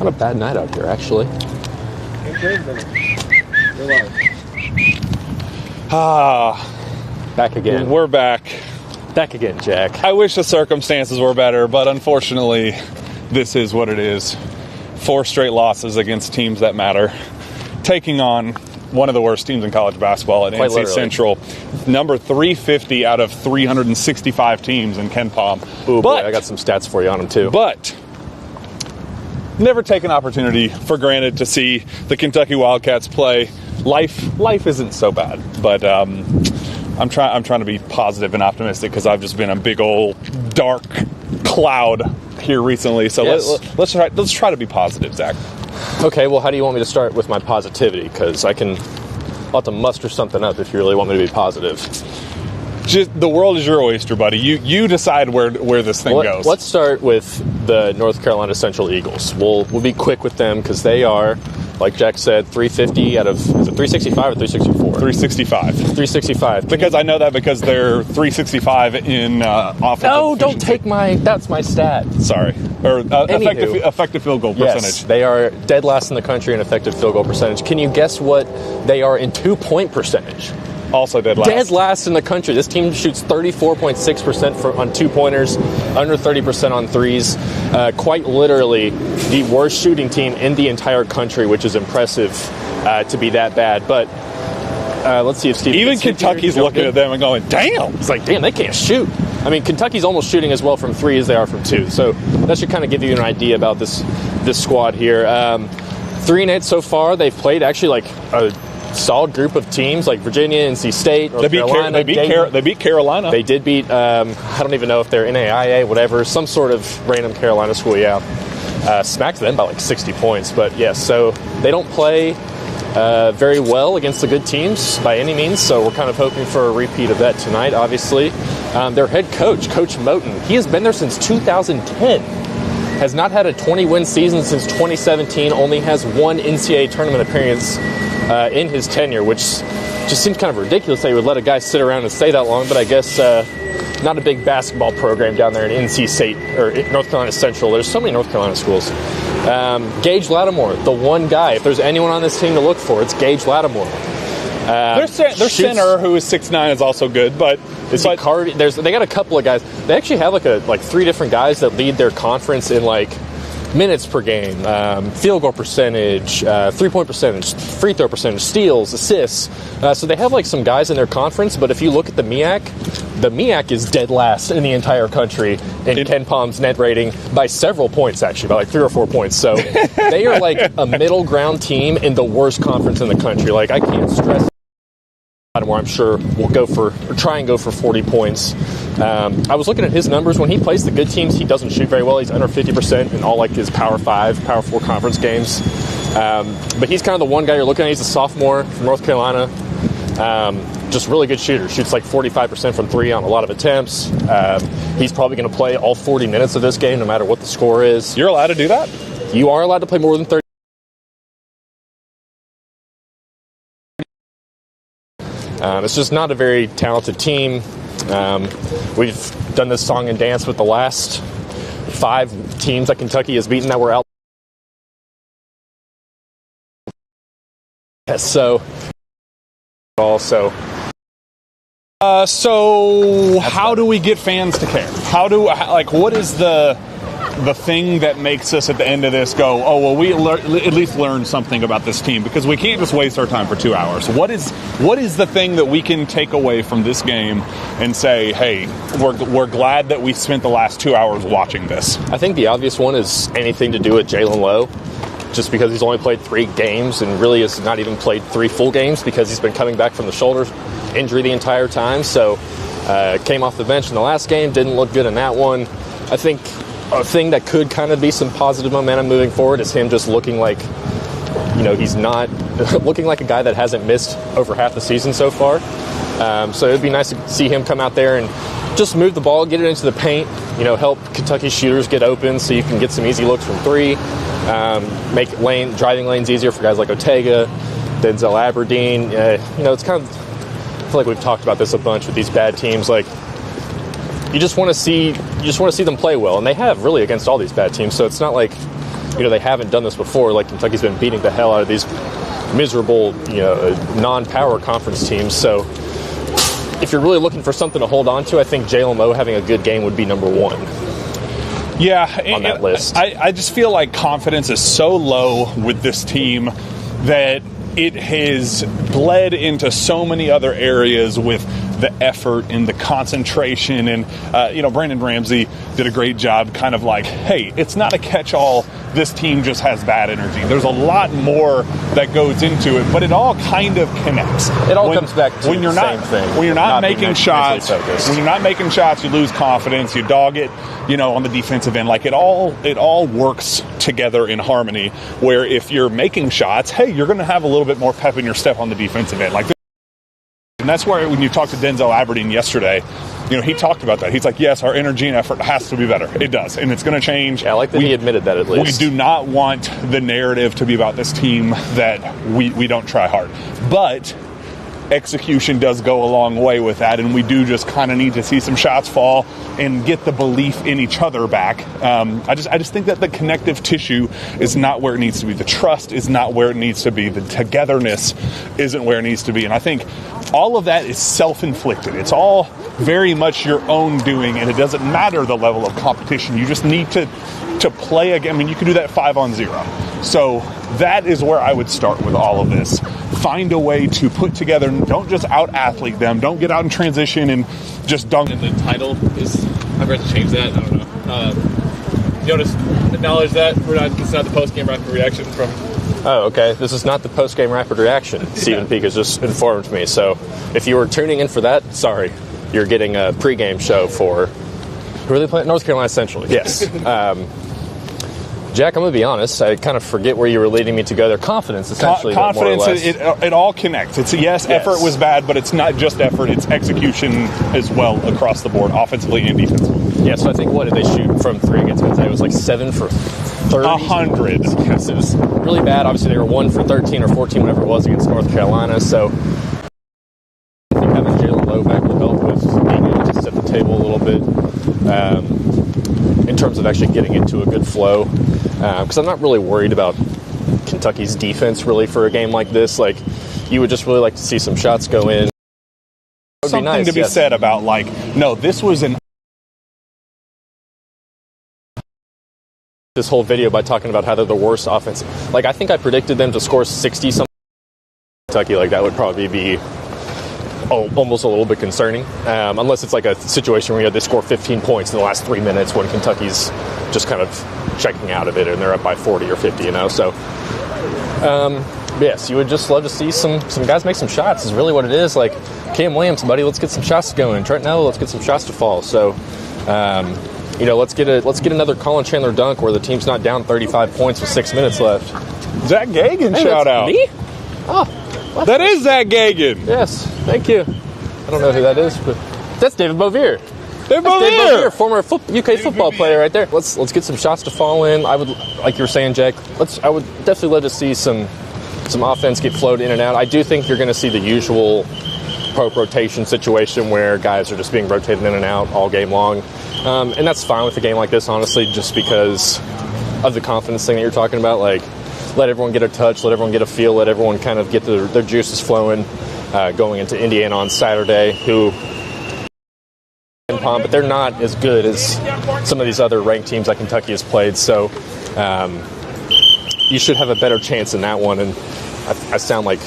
Not a bad night out here, actually. Back again. We're back. Back again, Jack. I wish the circumstances were better, but unfortunately, this is what it is. 4 straight losses against teams that matter. Taking on one of the worst teams in college basketball at NC Central. Number 350 out of 365 teams in Ken Pom. Ooh, boy, I got some stats for you on them, too. But never take an opportunity for granted to see the Kentucky Wildcats play. Life isn't so bad, but I'm trying to be positive and optimistic because I've just been a big old dark cloud here recently. So yes. let's try to be positive, Zach. Okay, well, how do you want me to start with my positivity? Because I'll have to muster something up if you really want me to be positive. Just, the world is your oyster, buddy. You decide where this thing goes. Let's start with the North Carolina Central Eagles. We'll be quick with them because they are, like Jack said, 350 out of, is it 365 or 364? 365. 365. Because I know that because they're 365 in offensive. No, don't take that's my stat. Sorry. Or effective field goal percentage. Yes, they are dead last in the country in effective field goal percentage. Can you guess what they are in 2-point percentage? Also dead last. Dead last in the country. This team shoots 34.6% on 2-pointers, under 30% on threes. Quite literally the worst shooting team in the entire country, which is impressive to be that bad. But let's see if Steve... Even Kentucky's looking at them and going, damn! It's like, damn, they can't shoot. I mean, Kentucky's almost shooting as well from 3 as they are from 2. So that should kind of give you an idea about this squad here. 3-8 so far. They've played actually like a solid group of teams like Virginia, NC State, North Carolina. They beat Carolina. They did beat, I don't even know if they're NAIA, whatever, some sort of random Carolina school, yeah. Smacked them by like 60 points. But yes, so they don't play very well against the good teams by any means, so we're kind of hoping for a repeat of that tonight, obviously. Their head coach, Coach Moten, he has been there since 2010. Has not had a 20-win season since 2017, only has 1 NCAA tournament appearance in his tenure, which just seems kind of ridiculous that he would let a guy sit around and stay that long, but I guess not a big basketball program down there in NC State, or North Carolina Central. There's so many North Carolina schools. Gage Lattimore, the one guy, if there's anyone on this team to look for, it's Gage Lattimore. Their center, who is 6'9", is also good, but they got a couple of guys. They actually have like 3 different guys that lead their conference in like minutes per game, field goal percentage, 3-point percentage, free throw percentage, steals, assists. So they have like some guys in their conference, but if you look at the MEAC is dead last in the entire country in Ken Pom's net rating by several points, actually, by like 3 or 4 points. So they are like a middle ground team in the worst conference in the country. Like, I can't stress where I'm sure we'll try and go for 40 points. I was looking at his numbers. When he plays the good teams, he doesn't shoot very well. He's under 50% in all like his Power 5, Power 4 conference games. But he's kind of the one guy you're looking at. He's a sophomore from North Carolina. Just really good shooter. Shoots like 45% from 3 on a lot of attempts. He's probably going to play all 40 minutes of this game, no matter what the score is. You're allowed to do that? You are allowed to play more than 30. It's just not a very talented team. We've done this song and dance with the last 5 teams that Kentucky has beaten that were out. Yes, so also. So how do we get fans to care? What is the thing that makes us at the end of this go, oh, well, we at least learned something about this team, because we can't just waste our time for 2 hours. What is the thing that we can take away from this game and say, hey, we're glad that we spent the last 2 hours watching this? I think the obvious one is anything to do with Jalen Lowe, just because he's only played 3 games and really has not even played 3 full games because he's been coming back from the shoulder injury the entire time. So came off the bench in the last game, didn't look good in that one. I think a thing that could kind of be some positive momentum moving forward is him just looking like, he's not looking like a guy that hasn't missed over half the season so far. So it'd be nice to see him come out there and just move the ball, get it into the paint, help Kentucky shooters get open so you can get some easy looks from 3, make driving lanes easier for guys like Ortega, Denzel Aberdeen. It's kind of, I feel like we've talked about this a bunch with these bad teams. Like, you just want to see them play well, and they have really against all these bad teams. So it's not like they haven't done this before. Like, Kentucky's been beating the hell out of these miserable, non-power conference teams. So if you're really looking for something to hold on to, I think Jalen Moe having a good game would be number one. Yeah, on that list. I just feel like confidence is so low with this team that it has bled into so many other areas with the effort and the concentration. And, Brandon Ramsey did a great job kind of like, hey, it's not a catch-all. This team just has bad energy. There's a lot more that goes into it, but it all kind of connects. It all comes back to the same thing. When you're not making shots, you lose confidence, you dog it, on the defensive end. Like, it all works together in harmony, where if you're making shots, hey, you're going to have a little bit more pep in your step on the defensive end. And that's where, when you talked to Denzel Aberdeen yesterday, he talked about that. He's like, yes, our energy and effort has to be better. It does, and it's going to change. Yeah, I like that he admitted that at least. We do not want the narrative to be about this team that we don't try hard. But execution does go a long way with that, and we do just kind of need to see some shots fall and get the belief in each other back. I just think that the connective tissue is not where it needs to be. The trust is not where it needs to be. The togetherness isn't where it needs to be. And I think all of that is self-inflicted. It's all very much your own doing, and it doesn't matter the level of competition. You just need to play again. I mean, you can do that 5-on-0. So that is where I would start with all of this. Find a way to put together, don't just out-athlete them. Don't get out in transition and just dunk. And the title is, I've got to change that. I don't know. You want to acknowledge that? It's not the post-game rapid reaction from... Oh, okay. This is not the post-game rapid reaction. Stephen Peak has just informed me. So if you were tuning in for that, sorry. You're getting a pregame show for... Who are they playing? North Carolina Central. Yes. Jack, I'm going to be honest. I kind of forget where you were leading me to go. Their confidence, essentially. Confidence, it all connects. It's effort was bad, but it's not just effort. It's execution as well across the board, offensively and defensively. Yeah, so I think, what did they shoot from three against Gonzaga? It was like 7 for 30. 100. Yes, it was really bad. Obviously, they were 1 for 13 or 14, whatever it was, against North Carolina. So I think having Jalen Moe back will help with being able to set the table a little bit in terms of actually getting into a good flow. Because I'm not really worried about Kentucky's defense, really, for a game like this. Like, you would just really like to see some shots go in. Something to be said about, no, this was this whole video by talking about how they're the worst offense. Like, I think I predicted them to score 60-something. Kentucky, that would probably be almost a little bit concerning, unless it's like a situation where they score 15 points in the last 3 minutes when Kentucky's just kind of checking out of it and they're up by 40 or 50, So, yes, you would just love to see some guys make some shots is really what it is. Like, Cam Williams, buddy, let's get some shots going. Trent Nell, let's get some shots to fall. So, let's get another Colin Chandler dunk where the team's not down 35 points with 6 minutes left. Zach Gagan, shout out. Me? Oh, that is Zach Gagan. Yes, thank you. I don't know who that is, but that's David Bovier. David Bovier, former UK football player, right there. Let's get some shots to fall in. I would, like you were saying, Jack. I would definitely love to see some offense get flowed in and out. I do think you're going to see the usual rotation situation where guys are just being rotated in and out all game long, and that's fine with a game like this, honestly, just because of the confidence thing that you're talking about. Like, let everyone get a touch, let everyone get a feel, let everyone kind of get their juices flowing going into Indiana on Saturday, who, but they're not as good as some of these other ranked teams that Kentucky has played. So you should have a better chance in that one. And I sound like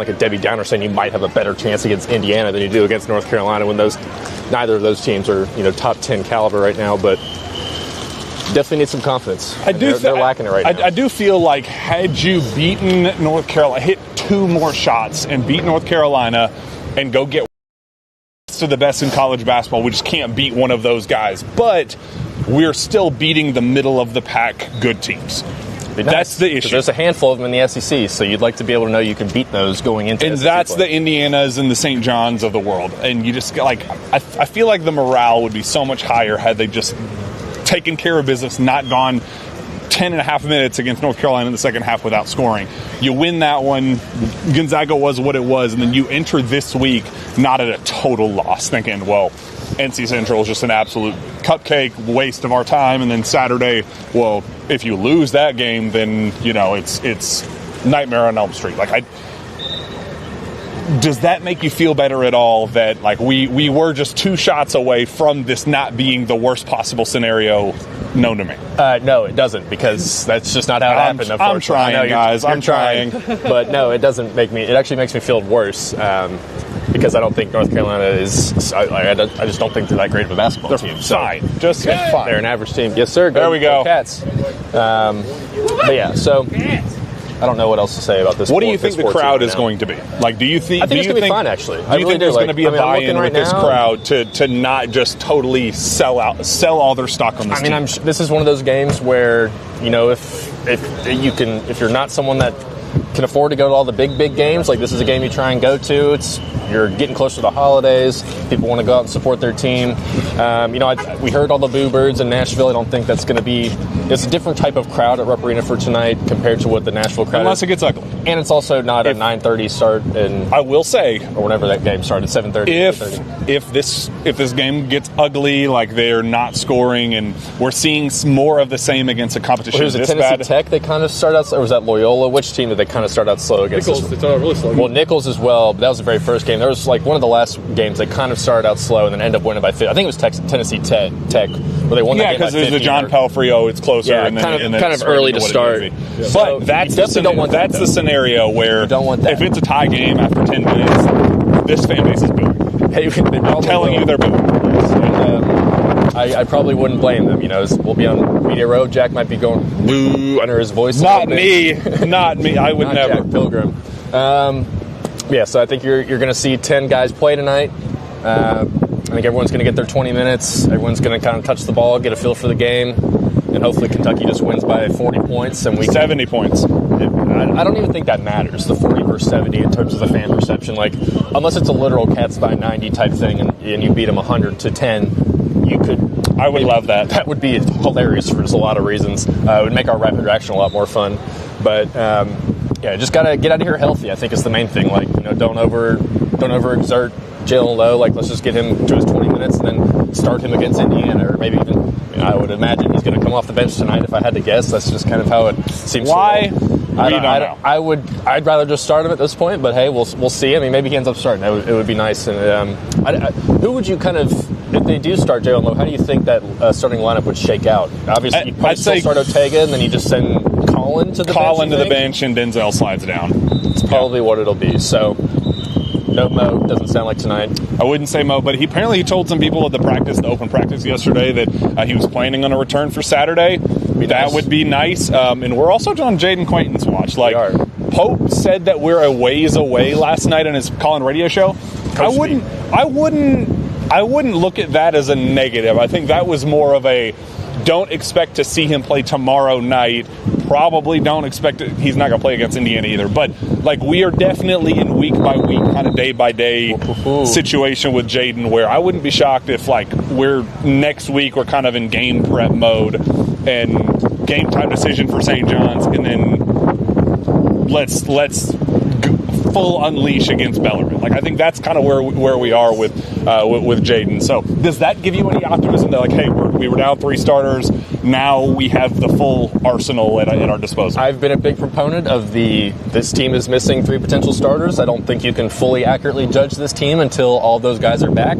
a Debbie Downer saying you might have a better chance against Indiana than you do against North Carolina when neither of those teams are top 10 caliber right now, but definitely need some confidence. They're lacking it right now. I do feel like had you beaten North Carolina, hit 2 more shots and beat North Carolina and go get to the best in college basketball, we just can't beat one of those guys. But we're still beating the middle of the pack good teams. That's the issue. There's a handful of them in the SEC, so you'd like to be able to know you can beat those going into and SEC that's play. The Indianas and the St. John's of the world. And you just, I feel like the morale would be so much higher had they just taken care of business, not gone 10 and a half minutes against North Carolina in the second half without scoring. You win that one. Gonzaga was what it was, and then you enter this week not at a total loss, thinking, well, NC Central is just an absolute cupcake waste of our time, and then Saturday, well, if you lose that game, then it's nightmare on Elm Street. Does that make you feel better at all that we were just 2 shots away from this not being the worst possible scenario known to me? No, it doesn't, because that's just not how it happened. I'm trying, guys. I'm trying. But no, it doesn't make me. It actually makes me feel worse, because I don't think North Carolina is. I just don't think they're that great of a basketball team. So fine, just fine. They're an average team. Yes, sir. There we go. Cats. But yeah, so. I don't know what else to say about this. What do you think the crowd is going to be? Do you think? I think it's going to be fine. Actually, do you think there's going to be a buy-in with this crowd to not just totally sell all their stock on this team? This is one of those games where if you're not someone that can afford to go to all the big games, this is a game you try and go to. You're getting closer to the holidays. People want to go out and support their team. We heard all the boo birds in Nashville. I don't think that's going to be. It's a different type of crowd at Rupp Arena for tonight compared to what the Nashville crowd unless is. It gets ugly. And it's also not a 9:30 start. And I will say, or whenever that game started, 7:30. If this game gets ugly, they're not scoring, and we're seeing more of the same against a competition was it this Tennessee bad. Tech? They kind of started out, or was that Loyola? Which team did they kind of start out slow against? Nichols. They started out really slow. Well, Nichols as well, but that was the very first game. There was one of the last games they kind of started out slow and then ended up winning by 50. I think it was Tennessee Tech where they won that game by 50. Yeah, because there's the John Pelfrey, it's closer. Yeah, and then kind of early to start. Yeah. But that's the scenario where you don't want that. If it's a tie game after 10 minutes, this fan base is booing. Hey, I'm telling you they're booing. I probably wouldn't blame them. We'll be on Media Row. Jack might be going boo under his voice. Not me. I would Not never. Jack Pilgrim. So I think you're going to see 10 guys play tonight. I think everyone's going to get their 20 minutes. Everyone's going to kind of touch the ball, get a feel for the game, and hopefully Kentucky just wins by 40 points. And 70 points. I don't even think that matters, the 40 versus 70 in terms of the fan perception. Unless it's a literal Cats by 90 type thing and you beat them 100 to 10, you could. I would love that. That would be hilarious for just a lot of reasons. It would make our rapid reaction a lot more fun. But just gotta get out of here healthy. I think is the main thing. Don't overexert Jalen Lowe. Let's just get him to his 20 minutes and then start him against Indiana, or maybe even. I would imagine he's going to come off the bench tonight. If I had to guess, that's just kind of how it seems. Why? I don't know. I'd rather just start him at this point, but hey, we'll see. Maybe he ends up starting. It would be nice. And who would you if they do start Jalen Lowe? How do you think that starting lineup would shake out? Obviously, you'd probably still start Ortega, and then you just send Colin to the bench, and Denzel slides down. It's probably what it'll be. So. No Mo, doesn't sound like tonight. I wouldn't say Mo, but he told some people at the open practice yesterday that he was planning on a return for Saturday. That would be nice. And we're also on Jaden Quainton's watch. Pope said that we're a ways away last night on his call-in radio show. I wouldn't look at that as a negative. I think that was more of a don't expect to see him play tomorrow night. Probably don't expect it. He's not going to play against Indiana either. But we are definitely in week by week, kind of day by day situation with Jaden, where I wouldn't be shocked if we're next week we're kind of in game prep mode and game time decision for St. John's, and then let's full unleash against Bellarmine. I think that's kind of where we are with Jaden. So does that give you any optimism that hey, we were down 3 starters, now we have the full arsenal at our disposal? I've been a big proponent of this team is missing 3 potential starters. I don't think you can fully accurately judge this team until all those guys are back.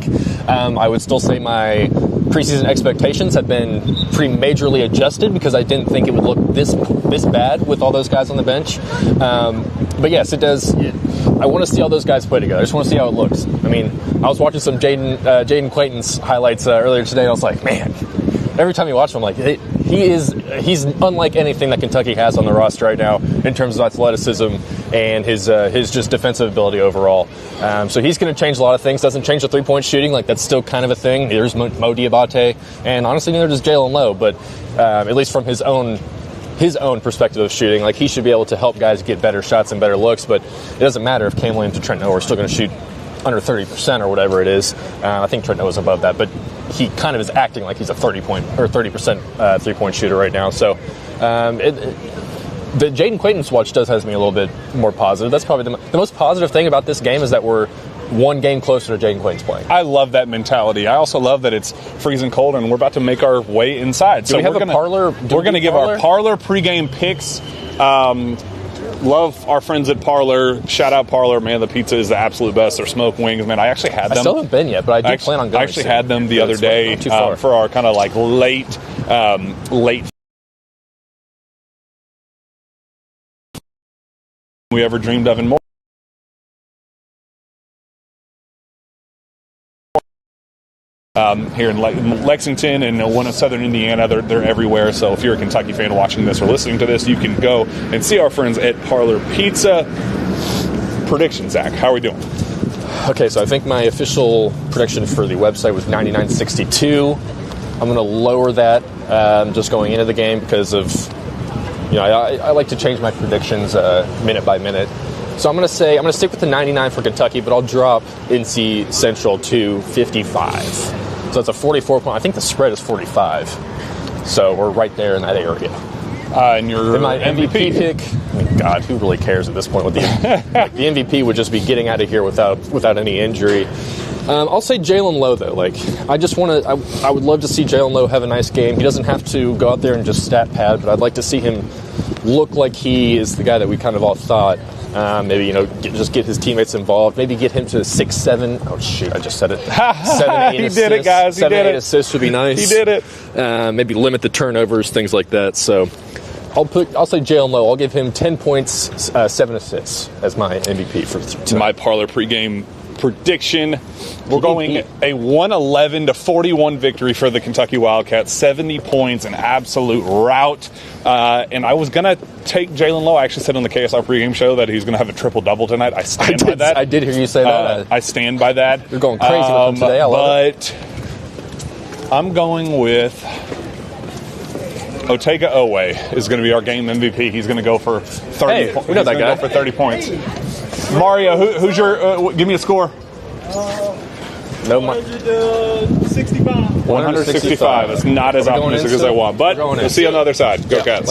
I would still say my preseason expectations have been pretty majorly adjusted because I didn't think it would look this bad with all those guys on the bench. But yes, it does. I want to see all those guys play together. I just want to see how it looks. I was watching some Jaden Quainton's highlights earlier today, and I was like, man, every time you watch him, I'm like, he's unlike anything that Kentucky has on the roster right now in terms of athleticism and his just defensive ability overall. So he's going to change a lot of things. Doesn't change the 3-point shooting. That's still kind of a thing. There's Mo Diabate, and honestly, neither does Jalen Lowe. But at least from his own perspective of shooting, he should be able to help guys get better shots and better looks. But it doesn't matter if Cam Williams or Trent Noah are still going to shoot under 30% or whatever it is. I think Trent Noah's above that, but he kind of is acting like he's a 30% 3-point shooter right now. So the Jaden Quainton's watch does has me a little bit more positive. That's probably the most positive thing about this game is that we're one game closer to Jaden Quain's playing. I love that mentality. I also love that it's freezing cold and we're about to make our way inside. So we have a parlor. We're going to give our parlor pregame picks. Love our friends at Parlor. Shout out Parlor, man. The pizza is the absolute best. Their smoked wings, man. I actually had them. I still haven't been yet, but I do plan on going. I actually had them the other day for our kind of like late we ever dreamed of and more. Here in Lexington and one of Southern Indiana, they're everywhere. So if you're a Kentucky fan watching this or listening to this, you can go and see our friends at Parlor Pizza. Prediction, Zach, how are we doing? Okay, so I think my official prediction for the website was 99-62. I'm going to lower that just going into the game because of, I like to change my predictions minute by minute. So I'm going to stick with the 99 for Kentucky, but I'll drop NC Central to 55. So it's a 44 point. I think the spread is 45. So we're right there in that area. And your my MVP pick, I mean, God, who really cares at this point? With the MVP would just be getting out of here without any injury. I'll say Jalen Lowe, though. I would love to see Jalen Lowe have a nice game. He doesn't have to go out there and just stat pad, but I'd like to see him look like he is the guy that we kind of all thought. Maybe, just get his teammates involved. Maybe get him to 6-7. Oh, shoot, I just said it. 7-8 He assists. did it, guys. He did it. 7-8 assists would be nice. He did it. Maybe limit the turnovers, things like that. So I'll say Jalen Lowe. I'll give him 10 points, 7 assists as my MVP for tonight. My Parlor pregame prediction. We're going a 111-41 victory for the Kentucky Wildcats. 70 points, an absolute rout. And I was going to take Jalen Lowe. I actually said on the KSR pregame show that he's going to have a triple-double tonight. I stand by that. I did hear you say that. I stand by that. You're going crazy with him today. I love it. But I'm going with Otega Owe is going to be our game MVP. He's going to go for 30 points. We know that guy. Go for 30 points. Mario, who's your give me a score. 165. 165. It's not as optimistic as I want, but we'll see you on the other side. Go Cats.